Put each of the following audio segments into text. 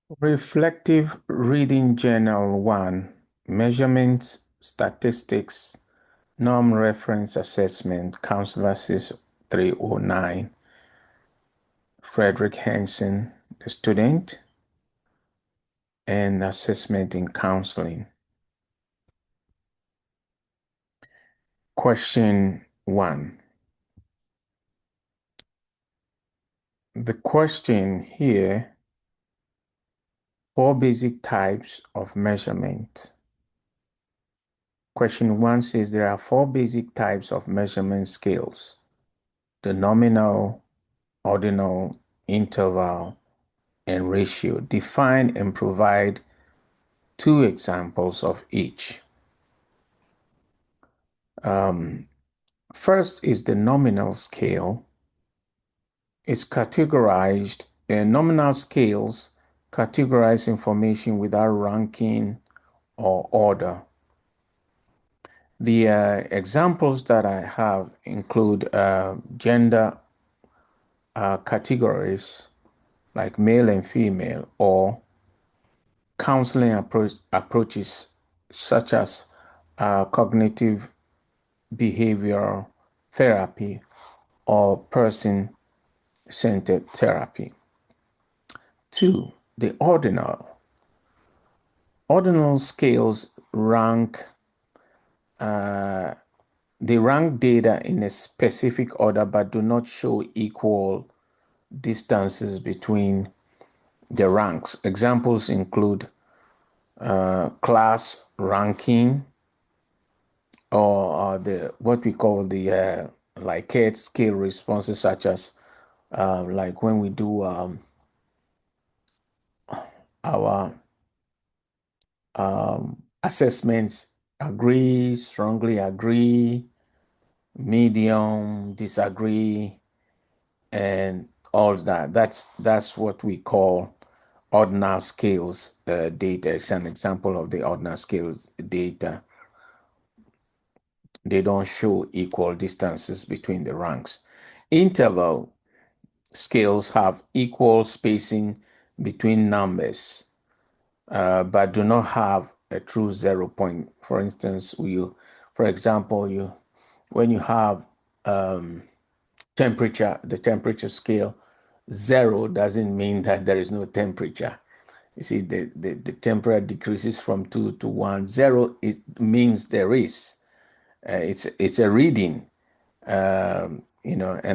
Reflective Reading Journal 1, Measurements, Statistics, Norm Reference Assessment, Counselor 6309, Frederick Hansen, the student, and Assessment in Counseling. Question 1. The question here, 4 basic types of measurement. Question 1 says there are 4 basic types of measurement scales: the nominal, ordinal, interval, and ratio. Define and provide 2 examples of each. First is the nominal scale. It's categorized, nominal scales categorize information without ranking or order. The examples that I have include gender categories like male and female, or counseling approaches such as cognitive behavioral therapy or person-centered therapy. 2, the ordinal. Ordinal scales rank they rank data in a specific order but do not show equal distances between the ranks. Examples include class ranking, or the what we call the Likert scale responses, such as like when we do our assessments: agree, strongly agree, medium, disagree, and all that. That's what we call ordinal scales data. It's an example of the ordinal scales data. They don't show equal distances between the ranks. Interval scales have equal spacing between numbers, but do not have a true 0 point. For instance, for example, when you have temperature, the temperature scale, 0 doesn't mean that there is no temperature. You see, the temperature decreases from 2 to 1. 0, it means there is. It's a reading, and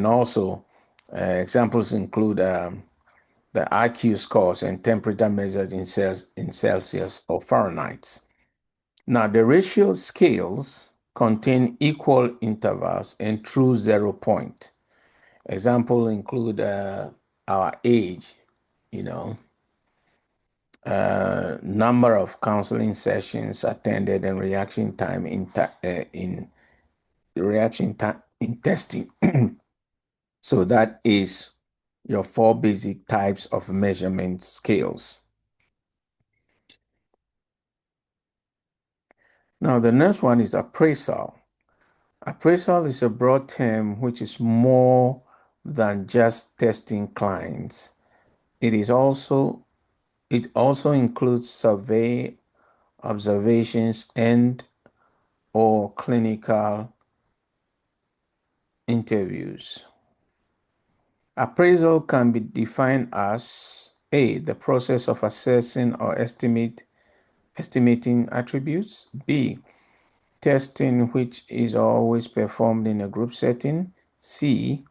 also examples include the IQ scores and temperature measured in Celsius or Fahrenheit. Now, the ratio scales contain equal intervals and true 0 point. Examples include our age, number of counseling sessions attended, and reaction time in testing. So that is your 4 basic types of measurement scales. Now, the next one is appraisal. Appraisal is a broad term which is more than just testing clients. It also includes survey, observations, and or clinical interviews. Appraisal can be defined as A, the process of assessing or estimating attributes; B, testing which is always performed in a group setting; C,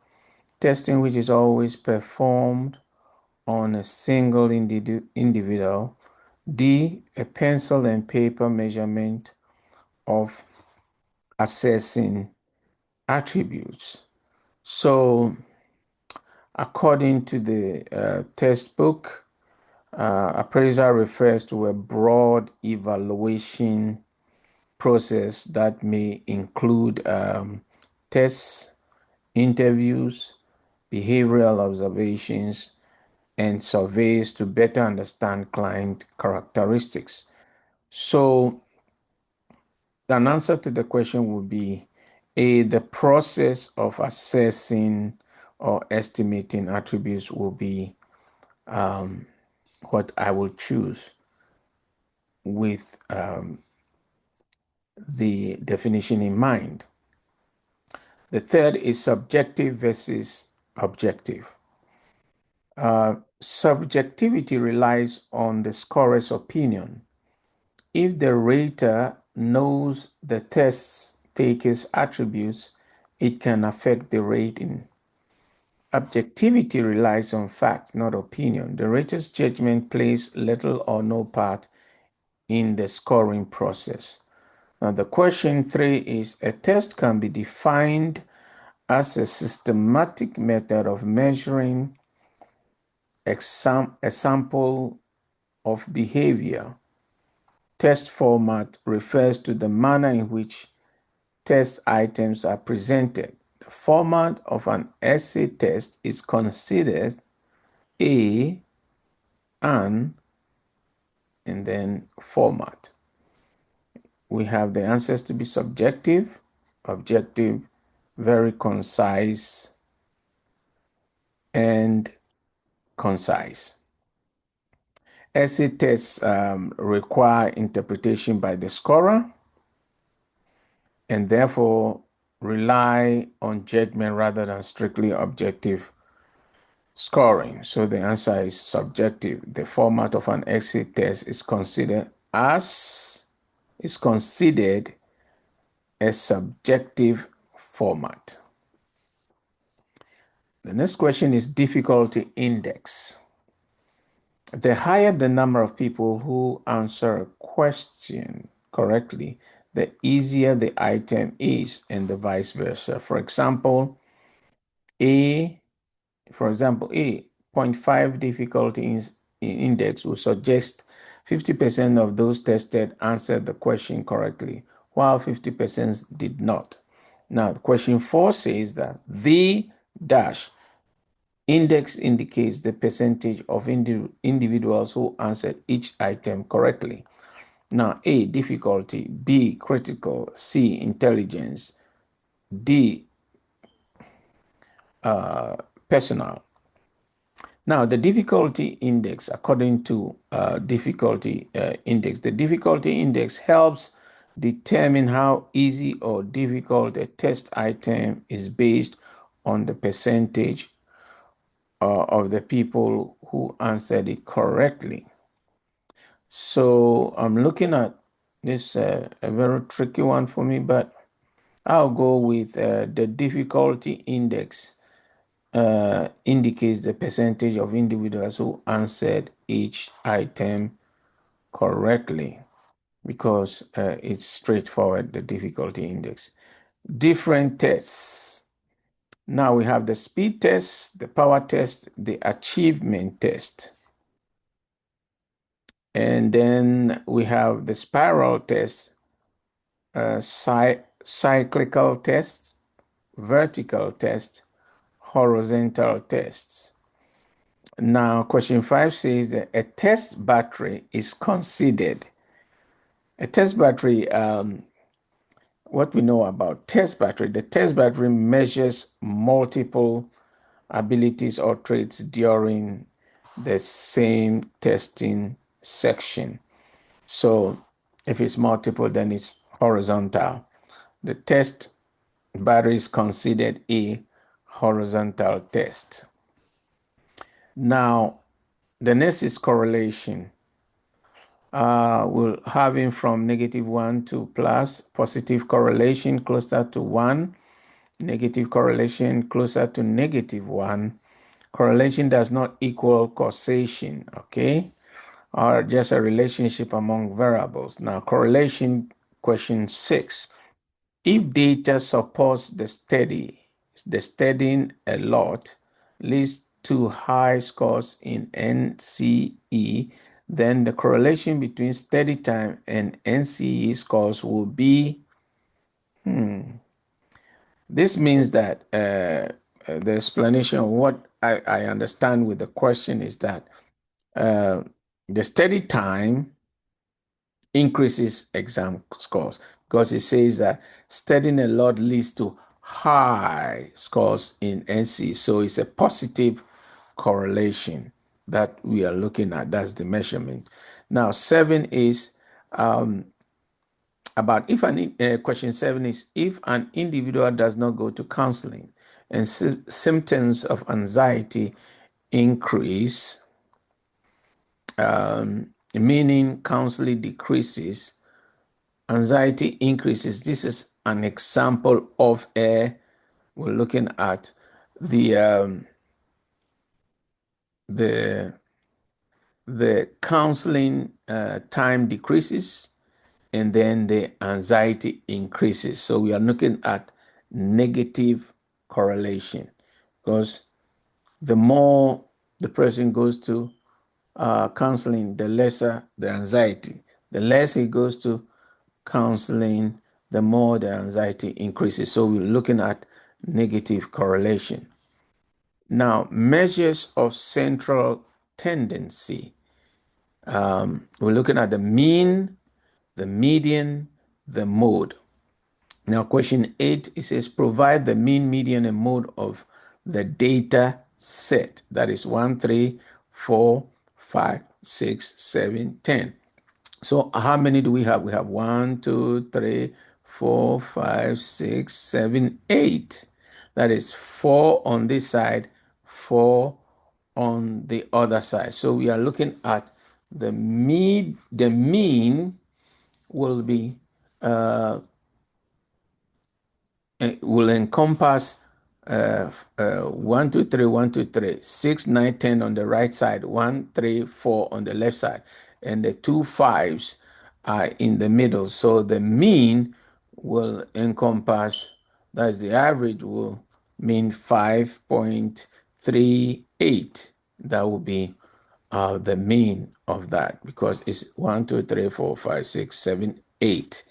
testing which is always performed on a single individual; D, a pencil and paper measurement of assessing attributes. So, according to the textbook, appraisal refers to a broad evaluation process that may include tests, interviews, behavioral observations, and surveys to better understand client characteristics. So, an answer to the question would be A, the process of assessing or estimating attributes will be what I will choose with the definition in mind. The third is subjective versus objective. Subjectivity relies on the scorer's opinion. If the rater knows the test taker's attributes, it can affect the rating. Objectivity relies on fact, not opinion. The rater's judgment plays little or no part in the scoring process. Now, the question 3 is a test can be defined as a systematic method of measuring a sample of behavior. Test format refers to the manner in which test items are presented. The format of an essay test is considered and then format. We have the answers to be subjective, objective, very concise, and concise. Essay tests require interpretation by the scorer and therefore rely on judgment rather than strictly objective scoring. So the answer is subjective. The format of an essay test is considered a subjective format. The next question is difficulty index. The higher the number of people who answer a question correctly, the easier the item is, and the vice versa. For example, A 0.5 difficulty index will suggest 50% of those tested answered the question correctly, while 50% did not. Now, question 4 says that the dash index indicates the percentage of individuals who answered each item correctly. Now, A, difficulty, B, critical, C, intelligence, D, personal. Now, the difficulty index, according to difficulty index, the difficulty index helps determine how easy or difficult a test item is based on the percentage of the people who answered it correctly. So I'm looking at this a very tricky one for me, but I'll go with the difficulty index indicates the percentage of individuals who answered each item correctly because it's straightforward, the difficulty index. Different tests. Now we have the speed test, the power test, the achievement test. And then we have the spiral test, cyclical tests, vertical test, horizontal tests. Now, question 5 says that a test battery is considered. A test battery, what we know about test battery, the test battery measures multiple abilities or traits during the same testing section. So if it's multiple, then it's horizontal. The test battery is considered a horizontal test. Now, the next is correlation. We'll have it from -1 to plus, positive correlation closer to 1, negative correlation closer to -1. Correlation does not equal causation, okay? Or just a relationship among variables. Now, correlation, question 6. If data supports the studying a lot leads to high scores in NCE, then the correlation between study time and NCE scores will be, this means that the explanation of what I understand with the question is that the study time increases exam scores because it says that studying a lot leads to high scores in NC. So it's a positive correlation that we are looking at. That's the measurement. Now, 7 is about if question 7 is if an individual does not go to counseling and symptoms of anxiety increase, meaning counseling decreases, anxiety increases. This is an example of we're looking at the counseling time decreases, and then the anxiety increases. So we are looking at negative correlation, because the more the person goes to counseling, the lesser the anxiety. The less he goes to counseling, the more the anxiety increases. So we're looking at negative correlation. Now, measures of central tendency. We're looking at the mean, the median, the mode. Now, question 8, it says provide the mean, median, and mode of the data set. That is 1, 3, 4, 5, 6, 7, 10. So how many do we have? We have 1, 2, 3, 4, 5, 6, 7, 8. That is 4 on this side, 4 on the other side. So we are looking at the mean will be will encompass 1, 2, 3, 1, 2, 3, 6, 9, 10 on the right side, 1, 3, 4 on the left side, and the 2 5s are in the middle. So the mean will encompass, that's the average, will mean 5.38. That will be the mean of that, because it's 1, 2, 3, 4, 5, 6, 7, 8.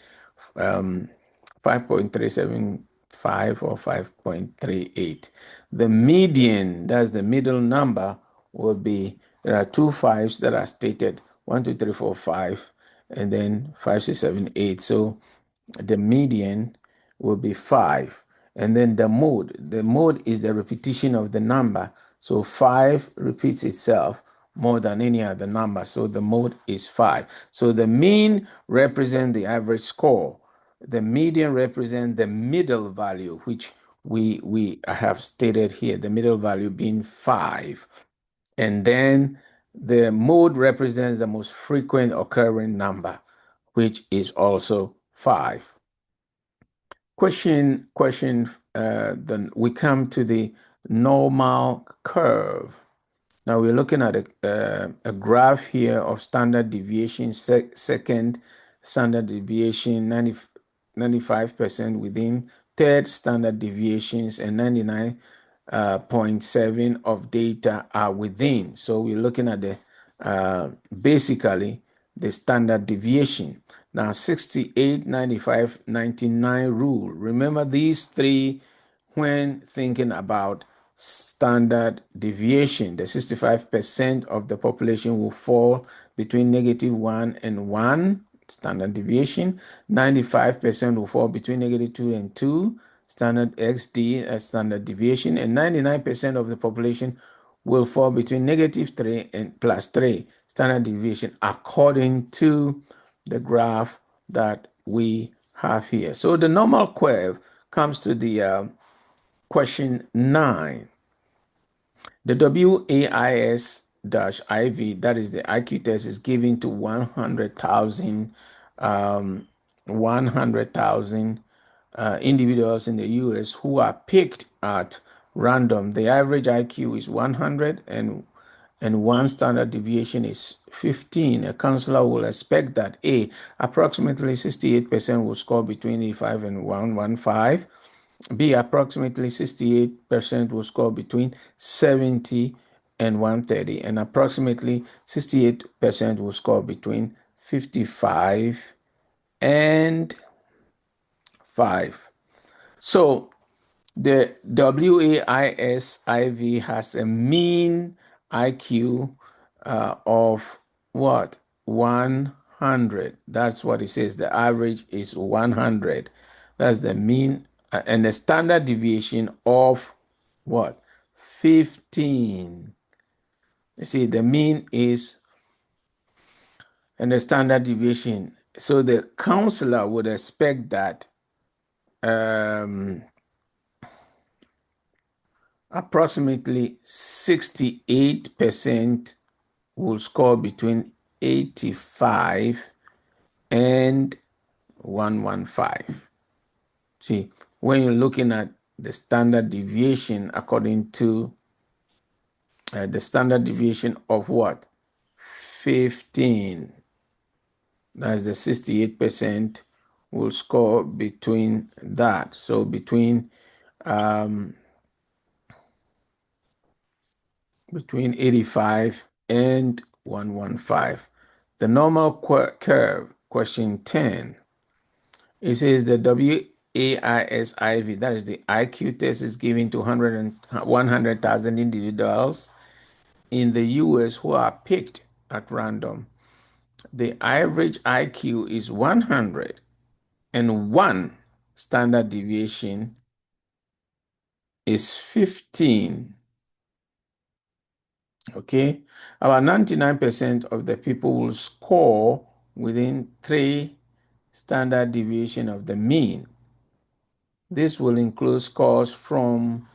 5.375 or 5.38. The median, that's the middle number, will be, there are 2 5s that are stated, 1, 2, 3, 4, 5, and then 5, 6, 7, 8. So the median will be 5. And then the mode is the repetition of the number. So 5 repeats itself more than any other number. So the mode is 5. So the mean represents the average score. The median represents the middle value, which we have stated here, the middle value being 5. And then the mode represents the most frequent occurring number, which is also 5. Then we come to the normal curve. Now we're looking at a graph here of standard deviation, second standard deviation, 95% within, third standard deviations, and 99.7 of data are within. So we're looking at the basically the standard deviation. Now 68, 95, 99 rule. Remember these three when thinking about standard deviation. The 65% of the population will fall between -1 and 1, standard deviation. 95% will fall between -2 and 2, standard XD, standard deviation. And 99% of the population will fall between -3 and +3, standard deviation, according to the graph that we have here. So the normal curve comes to the question 9. The WAIS-IV, that is the IQ test, is given to 100,000 individuals in the US who are picked at random. The average IQ is 100 and one standard deviation is 15. A counselor will expect that approximately 68% will score between 85 and 115. B, approximately 68% will score between 70 and 130, and approximately 68% will score between 55 and 5. So the WAIS-IV has a mean IQ of what? 100. That's what it says. The average is 100. That's the mean, and the standard deviation of what? 15. You see, the mean is and the standard deviation. So the counselor would expect that um, approximately 68% will score between 85 and 115. See, when you're looking at the standard deviation according to the standard deviation of what? 15. That's the 68% will score between that. So um, between 85 and 115. The normal curve, question 10, it says the WAISIV, that is the IQ test, is given to 100,000 individuals in the US who are picked at random. The average IQ is 100 and one standard deviation is 15. Okay, about 99% of the people will score within 3 standard deviation of the mean. This will include scores from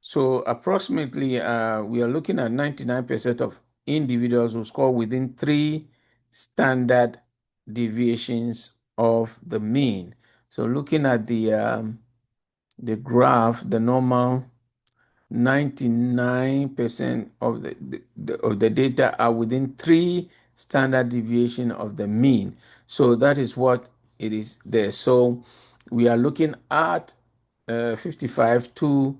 so approximately we are looking at 99% of individuals who score within 3 standard deviations of the mean. So looking at the graph, the normal 99% of the data are within 3 standard deviation of the mean. So that is what it is there. So we are looking at 55 to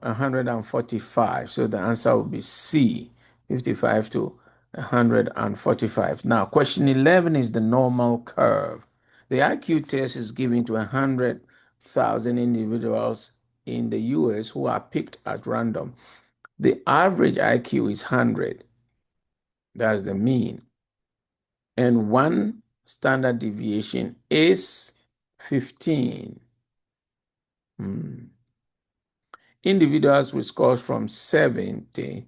145. So the answer will be C, 55 to 145. Now, question 11 is the normal curve. The IQ test is given to 100,000 individuals in the US who are picked at random. The average IQ is 100. That's the mean. And one standard deviation is 15. Individuals with scores from 70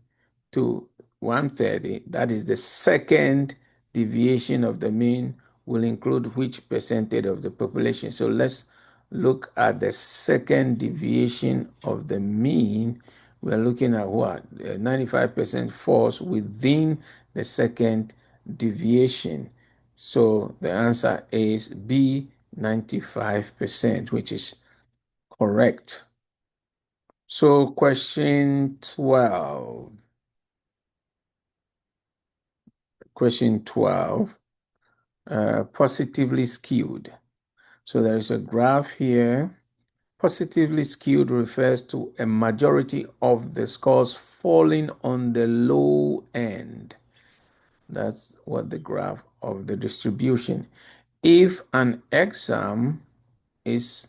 to 130, that is the second deviation of the mean, will include which percentage of the population? So let's look at the second deviation of the mean. We're looking at what? 95% falls within the second deviation. So the answer is B, 95%, which is correct. So question 12. Question 12, positively skewed. So there is a graph here. Positively skewed refers to a majority of the scores falling on the low end. That's what the graph of the distribution. If an exam is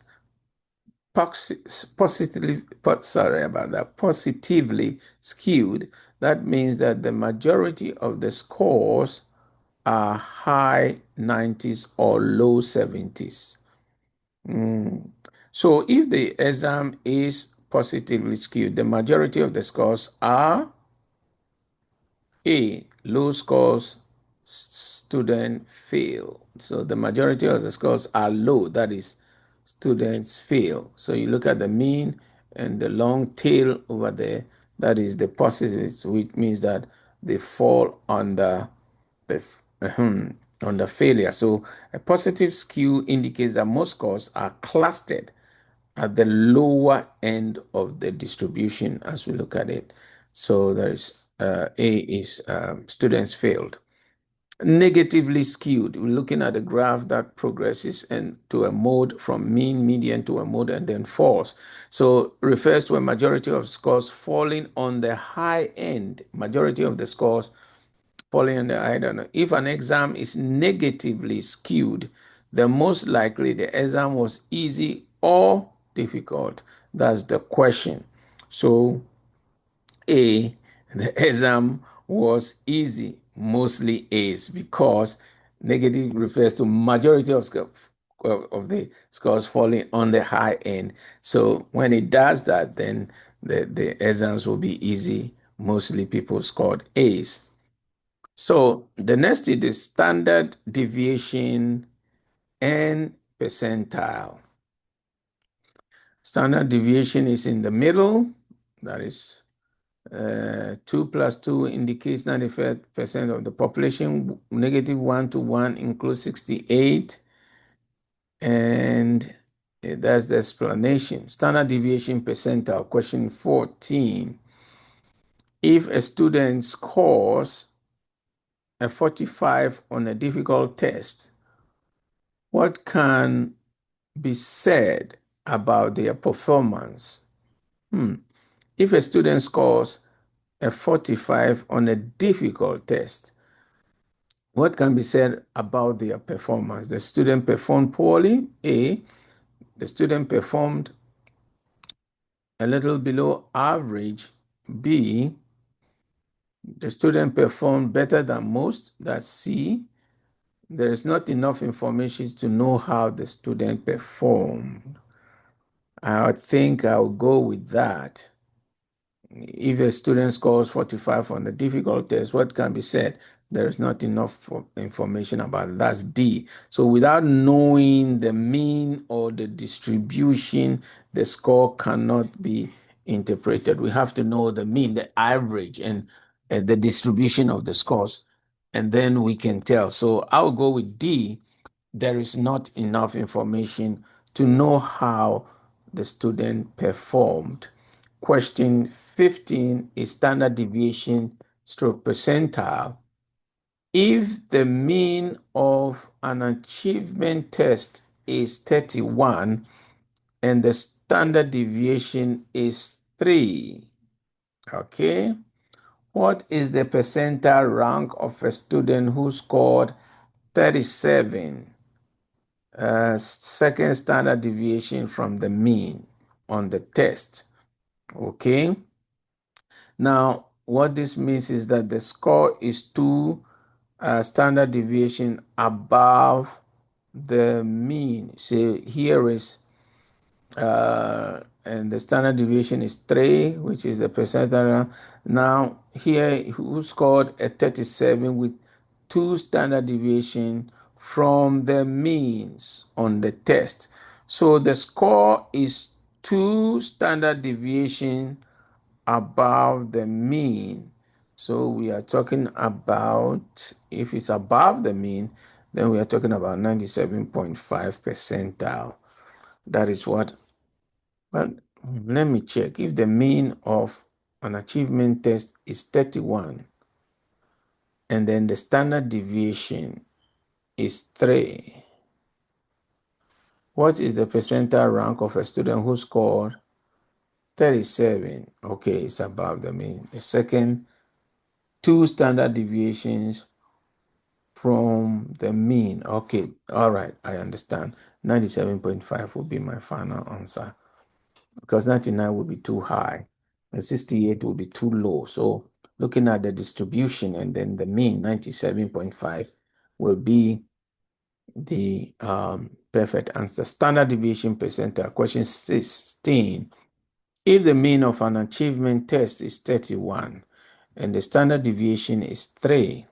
positively skewed, that means that the majority of the scores are high 90s or low 70s. So if the exam is positively skewed, the majority of the scores are A, low scores, student fail. So the majority of the scores are low, that is, students fail. So you look at the mean and the long tail over there, that is the positives, which means that they fall under the under failure. So a positive skew indicates that most scores are clustered at the lower end of the distribution as we look at it. So there's A is students failed. Negatively skewed, we're looking at a graph that progresses and to a mode from mean, median to a mode and then falls. So refers to a majority of scores falling on the high end, majority of the scores falling on the, I don't know. If an exam is negatively skewed, then most likely the exam was easy or difficult. That's the question. So A, the exam was easy, mostly A's, because negative refers to majority of of the scores falling on the high end. So when it does that, then the exams will be easy. Mostly people scored A's. So the next is the standard deviation and percentile. Standard deviation is in the middle. That is 2 plus 2 indicates 95% of the population. Negative 1 to 1 includes 68. And that's the explanation. Standard deviation percentile, question 14. If a student scores a 45 on a difficult test, what can be said about their performance? If a student scores a 45 on a difficult test, what can be said about their performance? The student performed poorly. A, the student performed a little below average. B, the student performed better than most. That's C. There is not enough information to know how the student performed. I think I'll go with that. If a student scores 45 on the difficult test, what can be said? There is not enough information about it. That's D. So without knowing the mean or the distribution, the score cannot be interpreted. We have to know the mean, the average, and the distribution of the scores, and then we can tell. So I'll go with D. There is not enough information to know how the student performed. Question 15 is standard deviation stroke percentile. If the mean of an achievement test is 31 and the standard deviation is 3, okay, what is the percentile rank of a student who scored 37? Second standard deviation from the mean on the test. Okay. Now, what this means is that the score is 2 standard deviation above the mean. So here is, and the standard deviation is 3, which is the percentile. Now, here, who scored a 37 with 2 standard deviation from the means on the test. So the score is 2 standard deviation above the mean. So we are talking about, if it's above the mean, then we are talking about 97.5 percentile. That is what, but let me check. If the mean of an achievement test is 31, and then the standard deviation is 3, what is the percentile rank of a student who scored 37? Okay, it's above the mean. The second, 2 standard deviations from the mean. Okay, all right, I understand. 97.5 will be my final answer because 99 will be too high and 68 will be too low. So looking at the distribution and then the mean, 97.5 will be the perfect answer. Standard deviation percentile, question 16. If the mean of an achievement test is 31 and the standard deviation is 3,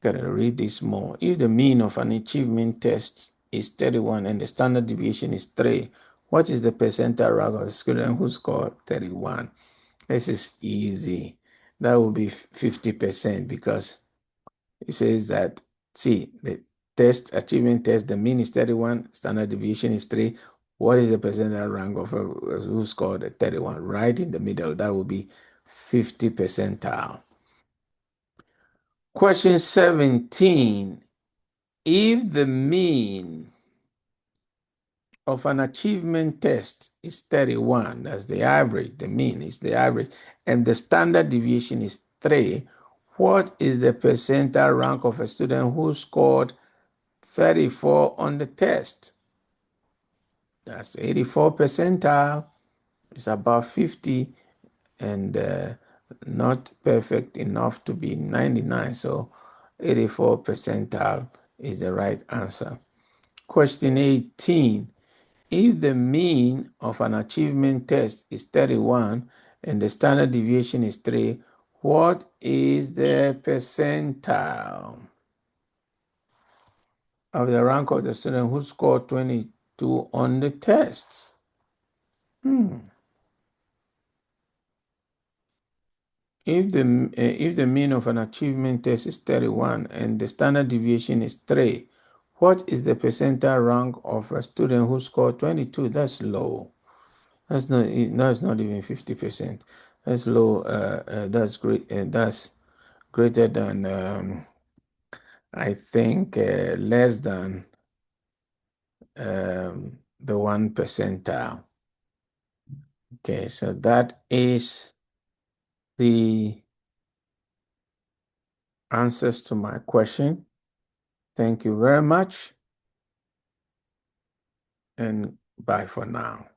gotta read this more. If the mean of an achievement test is 31 and the standard deviation is 3, what is the percentile rank of a student who scored 31? This is easy. That will be 50% because it says that, see, the test, achievement test, the mean is 31, standard deviation is 3. What is the percentile rank of who scored 31? Right in the middle, that will be 50 percentile. Question 17. If the mean of an achievement test is 31, that's the average, the mean is the average, and the standard deviation is 3, what is the percentile rank of a student who scored 34 on the test? That's 84 percentile. It's above 50 and not perfect enough to be 99. So 84 percentile is the right answer. Question 18. If the mean of an achievement test is 31 and the standard deviation is 3, what is the percentile of the rank of the student who scored 22 on the tests? If the mean of an achievement test is 31 and the standard deviation is 3, what is the percentile rank of a student who scored 22? That's low. That's not even 50%. That's low. That's great. That's greater than I think less than the 1 percentile. Okay, so that is the answers to my question. Thank you very much, and bye for now.